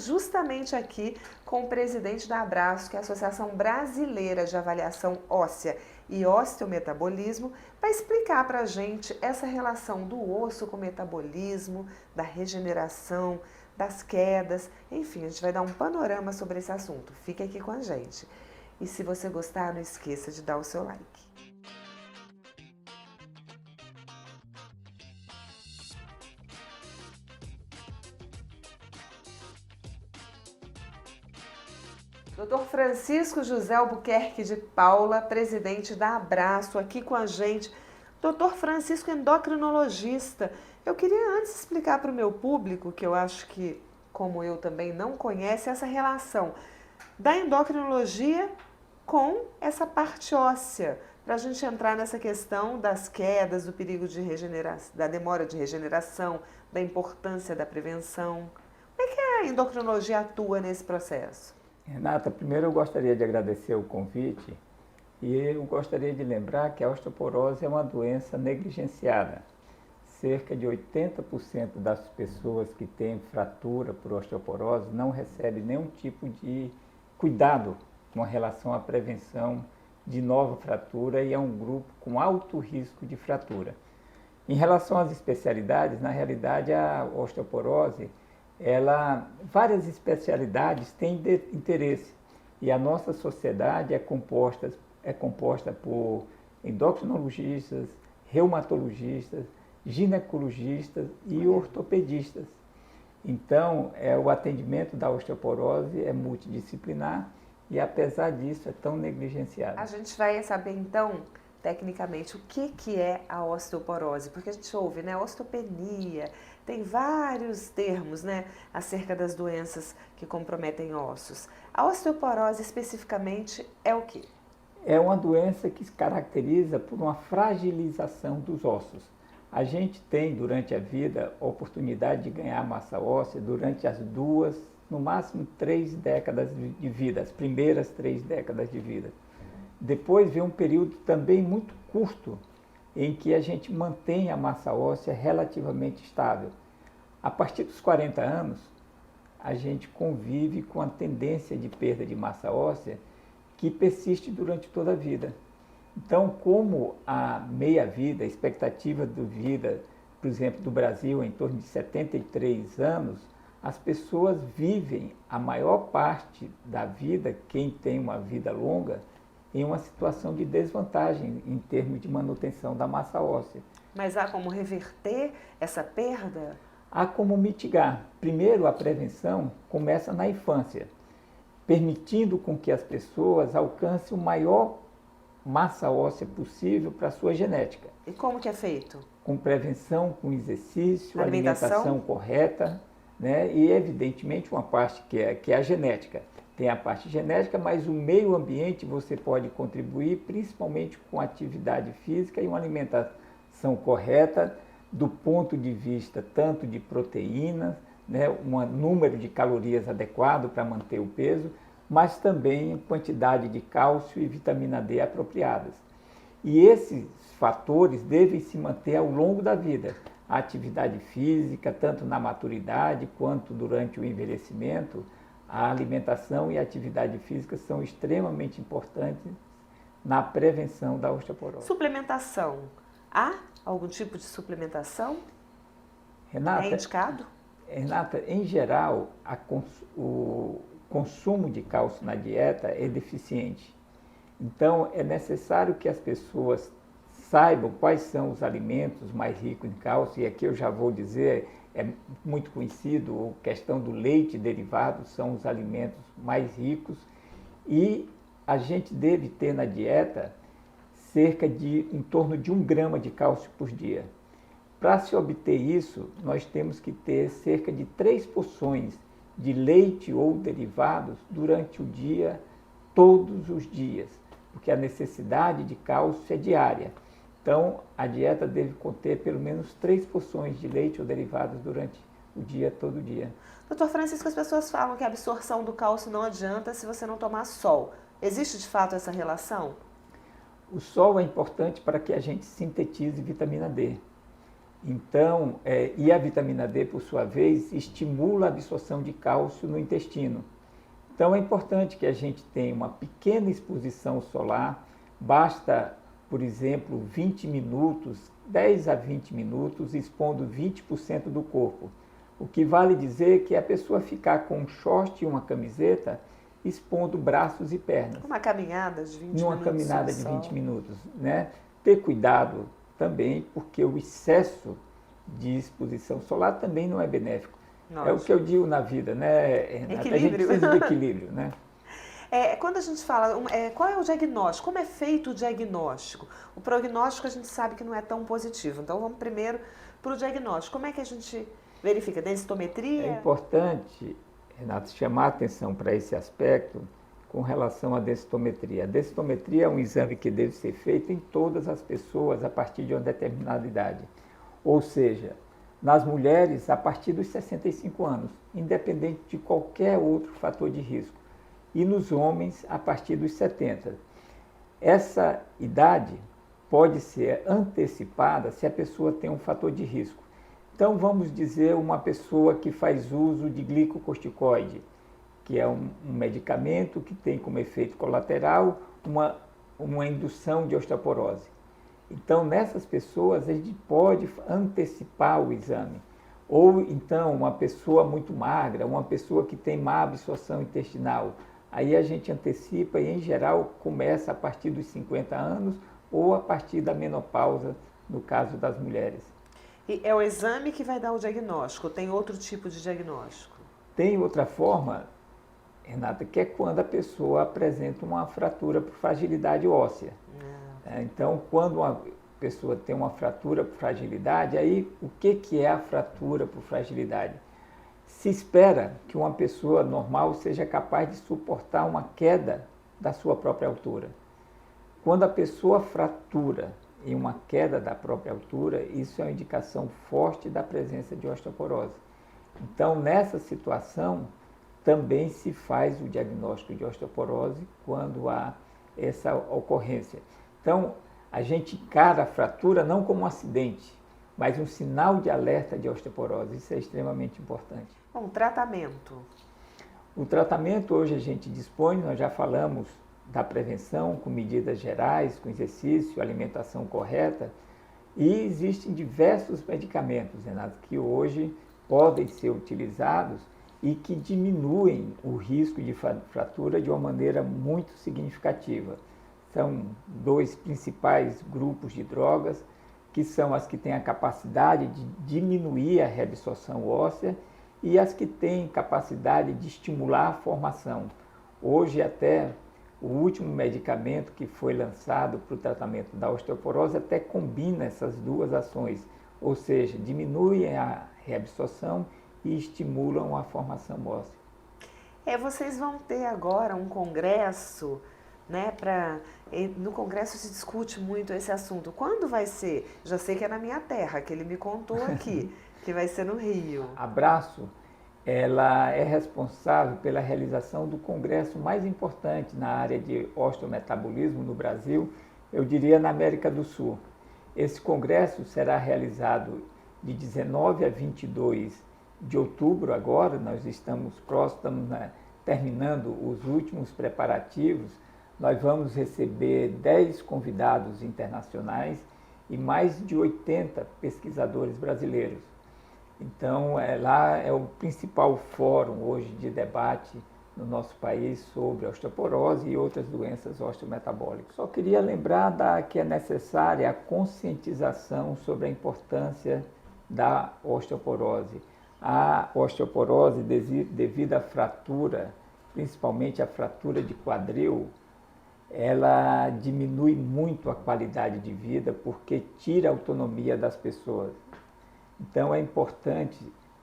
estamos justamente aqui com o presidente da Abraço, que é a Associação Brasileira de Avaliação Óssea e Osteometabolismo, para explicar para a gente essa relação do osso com o metabolismo, da regeneração, das quedas, enfim, a gente vai dar um panorama sobre esse assunto. Fique aqui com a gente. E se você gostar, não esqueça de dar o seu like. Dr. Francisco José Albuquerque de Paula, presidente da Abraço, aqui com a gente. Dr. Francisco, endocrinologista. Eu queria antes explicar para o meu público, que eu acho que, como eu também, não conhece, essa relação da endocrinologia com essa parte óssea, para a gente entrar nessa questão das quedas, do perigo de regeneração, da demora de regeneração, da importância da prevenção. Como é que a endocrinologia atua nesse processo? Renata, primeiro eu gostaria de agradecer o convite e eu gostaria de lembrar que a osteoporose é uma doença negligenciada. Cerca de 80% das pessoas que têm fratura por osteoporose não recebem nenhum tipo de cuidado com relação à prevenção de nova fratura e é um grupo com alto risco de fratura. Em relação às especialidades, na realidade a osteoporose, várias especialidades têm interesse e a nossa sociedade é composta por endocrinologistas, reumatologistas, ginecologistas e ortopedistas. Então, o atendimento da osteoporose é multidisciplinar e, apesar disso, é tão negligenciado. A gente vai saber, então, tecnicamente, o que é a osteoporose, porque a gente ouve, né, osteopenia, tem vários termos, né, acerca das doenças que comprometem ossos. A osteoporose, especificamente, é o quê? É uma doença que se caracteriza por uma fragilização dos ossos. A gente tem, durante a vida, a oportunidade de ganhar massa óssea durante as 2, no máximo 3 décadas de vida, as primeiras 3 décadas de vida. Depois vem um período também muito curto, em que a gente mantém a massa óssea relativamente estável. A partir dos 40 anos, a gente convive com a tendência de perda de massa óssea que persiste durante toda a vida. Então, como a meia-vida, a expectativa de vida, por exemplo, do Brasil é em torno de 73 anos, as pessoas vivem a maior parte da vida, quem tem uma vida longa, em uma situação de desvantagem em termos de manutenção da massa óssea. Mas há como reverter essa perda? Há como mitigar. Primeiro, a prevenção começa na infância, permitindo com que as pessoas alcancem o maior massa óssea possível para a sua genética. E como que é feito? Com prevenção, com exercício, alimentação correta, né? E evidentemente uma parte que é a genética. Tem a parte genética, mas o meio ambiente você pode contribuir principalmente com atividade física e uma alimentação correta do ponto de vista tanto de proteínas, né, um número de calorias adequado para manter o peso, mas também quantidade de cálcio e vitamina D apropriadas. E esses fatores devem se manter ao longo da vida. A atividade física, tanto na maturidade quanto durante o envelhecimento, a alimentação e a atividade física são extremamente importantes na prevenção da osteoporose. Suplementação. Há algum tipo de suplementação? Renata, é indicado? Renata, em geral, o consumo de cálcio na dieta é deficiente. Então, é necessário que as pessoas saibam quais são os alimentos mais ricos em cálcio, e aqui eu já vou dizer, é muito conhecido, a questão do leite derivado são os alimentos mais ricos, e a gente deve ter na dieta cerca de em torno de 1 grama de cálcio por dia. Para se obter isso, nós temos que ter cerca de 3 porções de leite ou derivados durante o dia, todos os dias, porque a necessidade de cálcio é diária. Então, a dieta deve conter pelo menos 3 porções de leite ou derivados durante o dia, todo dia. Doutor Francisco, as pessoas falam que a absorção do cálcio não adianta se você não tomar sol. Existe de fato essa relação? O sol é importante para que a gente sintetize vitamina D. Então, e a vitamina D, por sua vez, estimula a absorção de cálcio no intestino. Então, é importante que a gente tenha uma pequena exposição solar, basta, por exemplo, 20 minutos, 10 a 20 minutos, expondo 20% do corpo. O que vale dizer que a pessoa ficar com um short e uma camiseta expondo braços e pernas. Uma caminhada de 20 minutos. Numa caminhada de 20 minutos, né? Ter cuidado também, porque o excesso de exposição solar também não é benéfico. Nossa. É o que eu digo na vida, né, Renata? Equilíbrio. A gente precisa de equilíbrio, né? Quando a gente fala, qual é o diagnóstico? Como é feito o diagnóstico? O prognóstico a gente sabe que não é tão positivo. Então vamos primeiro para o diagnóstico. Como é que a gente verifica? Densitometria? É importante, Renata, chamar a atenção para esse aspecto com relação à densitometria. A densitometria é um exame que deve ser feito em todas as pessoas a partir de uma determinada idade. Ou seja, nas mulheres a partir dos 65 anos, independente de qualquer outro fator de risco. E nos homens a partir dos 70. Essa idade pode ser antecipada se a pessoa tem um fator de risco. Então vamos dizer uma pessoa que faz uso de glicocorticoide, que é um medicamento que tem como efeito colateral uma indução de osteoporose. Então, nessas pessoas, a gente pode antecipar o exame. Ou, então, uma pessoa muito magra, uma pessoa que tem má absorção intestinal. Aí a gente antecipa e, em geral, começa a partir dos 50 anos ou a partir da menopausa, no caso das mulheres. E é o exame que vai dar o diagnóstico? Tem outro tipo de diagnóstico? Tem outra forma, Renata, que é quando a pessoa apresenta uma fratura por fragilidade óssea. Então, quando uma pessoa tem uma fratura por fragilidade, aí o que é a fratura por fragilidade? Se espera que uma pessoa normal seja capaz de suportar uma queda da sua própria altura. Quando a pessoa fratura em uma queda da própria altura, isso é uma indicação forte da presença de osteoporose. Então, nessa situação, também se faz o diagnóstico de osteoporose quando há essa ocorrência. Então, a gente encara a fratura não como um acidente, mas um sinal de alerta de osteoporose. Isso é extremamente importante. Bom, tratamento. O tratamento hoje a gente dispõe, nós já falamos da prevenção com medidas gerais, com exercício, alimentação correta, e existem diversos medicamentos, Renato, que hoje podem ser utilizados e que diminuem o risco de fratura de uma maneira muito significativa. São dois principais grupos de drogas, que são as que têm a capacidade de diminuir a reabsorção óssea e as que têm capacidade de estimular a formação. Hoje até o último medicamento que foi lançado para o tratamento da osteoporose até combina essas duas ações, ou seja, diminuem a reabsorção e estimulam a formação óssea. Vocês vão ter agora um congresso, né? No congresso se discute muito esse assunto. Quando vai ser? Já sei que é na minha terra, que ele me contou aqui, que vai ser no Rio. A Abraço, ela é responsável pela realização do congresso mais importante na área de osteometabolismo no Brasil, eu diria na América do Sul. Esse congresso será realizado de 19 a 22 de outubro agora, nós estamos próximos, terminando os últimos preparativos. Nós vamos receber 10 convidados internacionais e mais de 80 pesquisadores brasileiros. Então, lá é o principal fórum hoje de debate no nosso país sobre osteoporose e outras doenças osteometabólicas. Só queria lembrar que é necessária a conscientização sobre a importância da osteoporose. A osteoporose, devido à fratura, principalmente a fratura de quadril, ela diminui muito a qualidade de vida porque tira a autonomia das pessoas. Então é importante,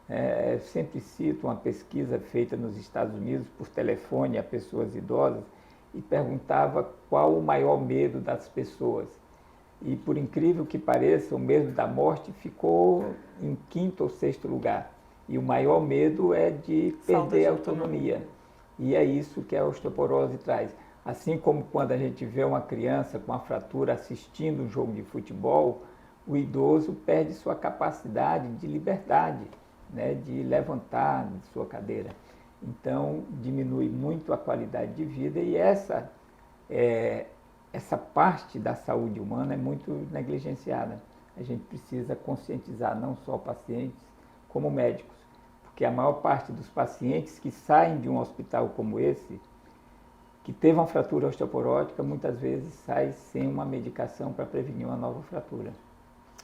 eu sempre cito uma pesquisa feita nos Estados Unidos por telefone a pessoas idosas e perguntava qual o maior medo das pessoas. E por incrível que pareça, o medo da morte ficou em 5º ou 6º lugar. E o maior medo é de perder a autonomia. E é isso que a osteoporose traz. Assim como quando a gente vê uma criança com uma fratura assistindo um jogo de futebol, o idoso perde sua capacidade de liberdade, né, de levantar de sua cadeira. Então, diminui muito a qualidade de vida e essa parte da saúde humana é muito negligenciada. A gente precisa conscientizar não só pacientes, como médicos, porque a maior parte dos pacientes que saem de um hospital como esse, que teve uma fratura osteoporótica, muitas vezes sai sem uma medicação para prevenir uma nova fratura.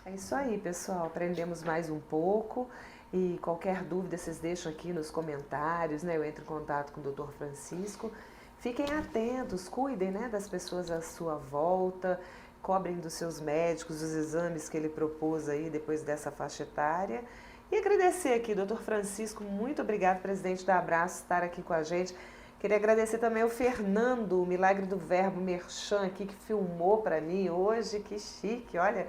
É isso aí, pessoal. Aprendemos mais um pouco e qualquer dúvida vocês deixam aqui nos comentários, né? Eu entro em contato com o Dr. Francisco. Fiquem atentos, cuidem, né, das pessoas à sua volta, cobrem dos seus médicos os exames que ele propôs aí depois dessa faixa etária. E agradecer aqui, Dr. Francisco, muito obrigado, presidente da Abraço, estar aqui com a gente. Queria agradecer também ao Fernando, o Milagre do Verbo Merchan aqui, que filmou para mim hoje, que chique, olha.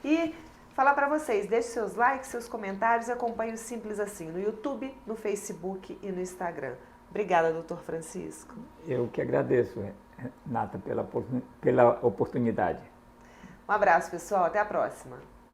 E falar para vocês, deixe seus likes, seus comentários e acompanhe o Simples Assim no YouTube, no Facebook e no Instagram. Obrigada, doutor Francisco. Eu que agradeço, Nata, pela oportunidade. Um abraço, pessoal. Até a próxima.